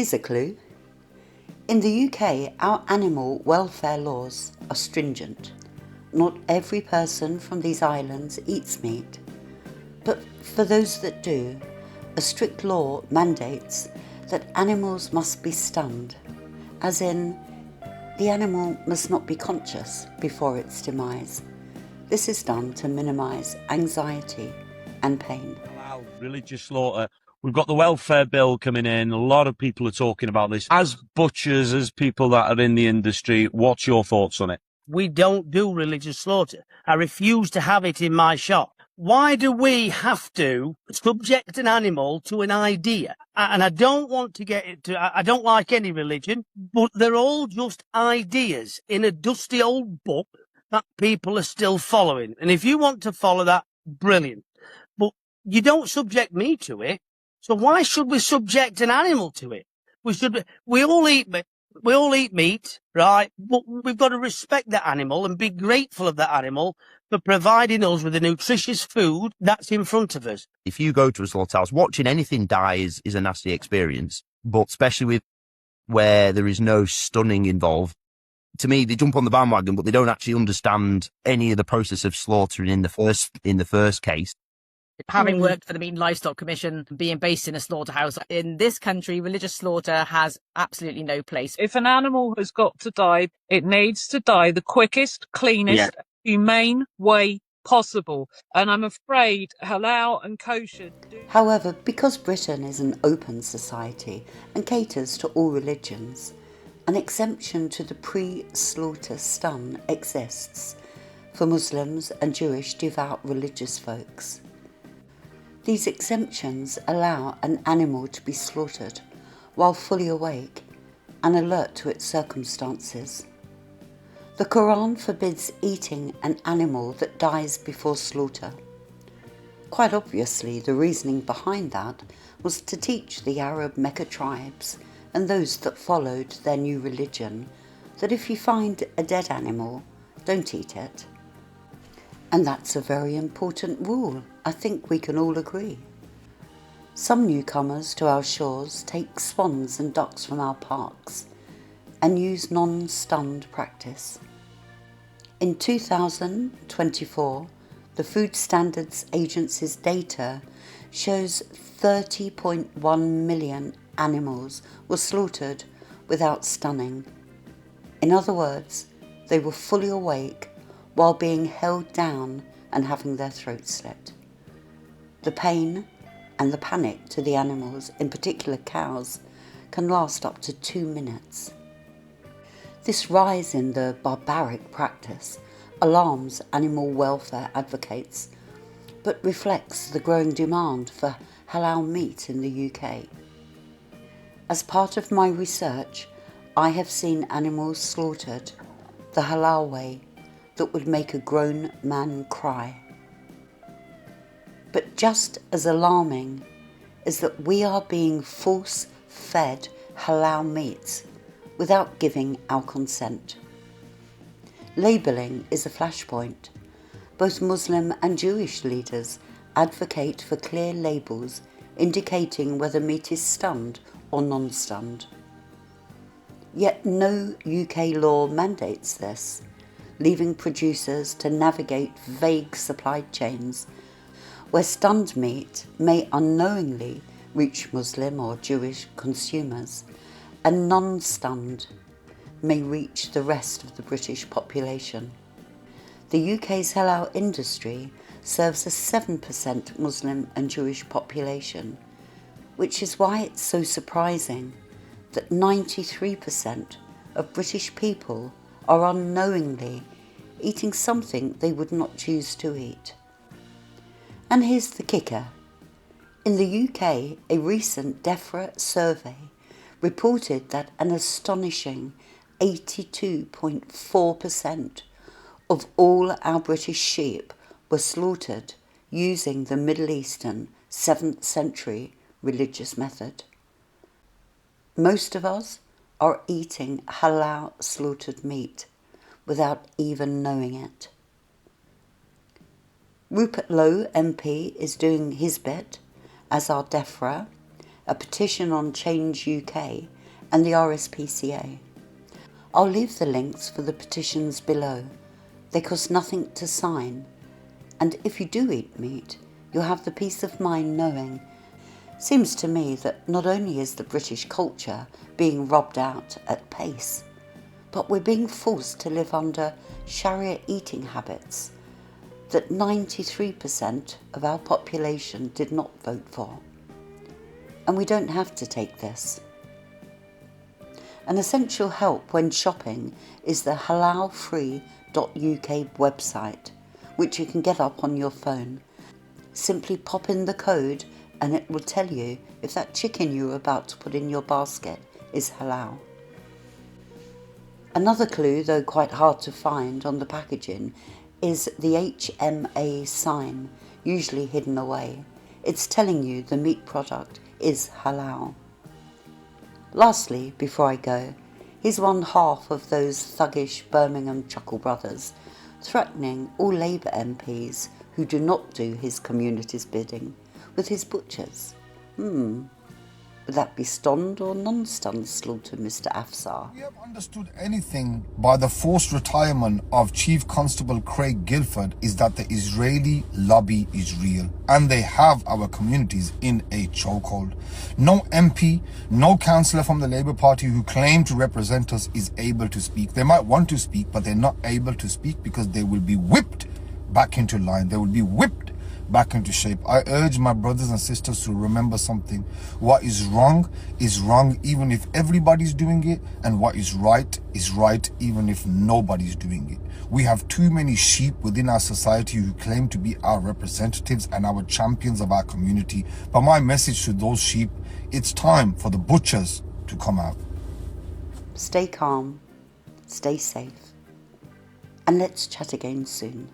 Here's a clue. In the UK, our animal welfare laws are stringent. Not every person from these islands eats meat, but for those that do, a strict law mandates that animals must be stunned, as in, the animal must not be conscious before its demise. This is done to minimise anxiety and pain. Allow religious slaughter. We've got the welfare bill coming in. A lot of people are talking about this. As butchers, as people that are in the industry, what's your thoughts on it? We don't do religious slaughter. I refuse to have it in my shop. Why do we have to subject an animal to an idea? And I don't want to get into, I don't like any religion, but they're all just ideas in a dusty old book that people are still following. And if you want to follow that, brilliant. But you don't subject me to it. So why should we subject an animal to it? We all eat meat, right? But we've got to respect that animal and be grateful of that animal for providing us with the nutritious food that's in front of us. If you go to a slaughterhouse, watching anything die is a nasty experience, but especially with where there is no stunning involved. To me, they jump on the bandwagon, but they don't actually understand any of the process of slaughtering in the first case. Having worked for the Meat and Livestock Commission, being based in a slaughterhouse, in this country, religious slaughter has absolutely no place. If an animal has got to die, it needs to die the quickest, cleanest, humane way possible. And I'm afraid halal and kosher do. However, because Britain is an open society and caters to all religions, an exemption to the pre-slaughter stun exists for Muslims and Jewish devout religious folks. These exemptions allow an animal to be slaughtered while fully awake and alert to its circumstances. The Quran forbids eating an animal that dies before slaughter. Quite obviously, the reasoning behind that was to teach the Arab Mecca tribes and those that followed their new religion that if you find a dead animal, don't eat it. And that's a very important rule. I think we can all agree. Some newcomers to our shores take swans and ducks from our parks and use non-stunned practice. In 2024, the Food Standards Agency's data shows 30.1 million animals were slaughtered without stunning. In other words, they were fully awake while being held down and having their throats slit. The pain and the panic to the animals, in particular cows, can last up to 2 minutes. This rise in the barbaric practice alarms animal welfare advocates, but reflects the growing demand for halal meat in the UK. As part of my research, I have seen animals slaughtered the halal way that would make a grown man cry. But just as alarming is that we are being force-fed halal meats without giving our consent. Labelling is a flashpoint. Both Muslim and Jewish leaders advocate for clear labels indicating whether meat is stunned or non-stunned. Yet no UK law mandates this, leaving producers to navigate vague supply chains where stunned meat may unknowingly reach Muslim or Jewish consumers and non-stunned may reach the rest of the British population. The UK's halal industry serves a 7% Muslim and Jewish population, which is why it's so surprising that 93% of British people are unknowingly eating something they would not choose to eat. And here's the kicker. In the UK, a recent DEFRA survey reported that an astonishing 82.4% of all our British sheep were slaughtered using the Middle Eastern 7th century religious method. Most of us are eating halal slaughtered meat without even knowing it. Rupert Lowe MP is doing his bit, as are DEFRA a petition on Change UK, and the RSPCA. I'll leave the links for the petitions below. They cost nothing to sign, and if you do eat meat, you'll have the peace of mind knowing. Seems to me that not only is the British culture being robbed out at pace, but we're being forced to live under Sharia eating habits that 93% of our population did not vote for. And we don't have to take this. An essential help when shopping is the halalfree.uk website, which you can get up on your phone. Simply pop in the code and it will tell you if that chicken you're about to put in your basket is halal. Another clue, though quite hard to find on the packaging, is the HMA sign, usually hidden away. It's telling you the meat product is halal. Lastly, before I go, here's one half of those thuggish Birmingham Chuckle Brothers threatening all Labour MPs who do not do his community's bidding with his butchers. Would that be stunned or non-stunned slaughter, Mr. Afsar? We have understood anything by the forced retirement of Chief Constable Craig Guilford is that the Israeli lobby is real and they have our communities in a chokehold. No MP, no councillor from the Labour Party who claim to represent us is able to speak. They might want to speak, but they're not able to speak because they will be whipped back into line. They will be whipped back into shape. I urge my brothers and sisters to remember something. What is wrong even if everybody's doing it, and what is right even if nobody's doing it. We have too many sheep within our society who claim to be our representatives and our champions of our community. But my message to those sheep, it's time for the butchers to come out. Stay calm, stay safe, and let's chat again soon.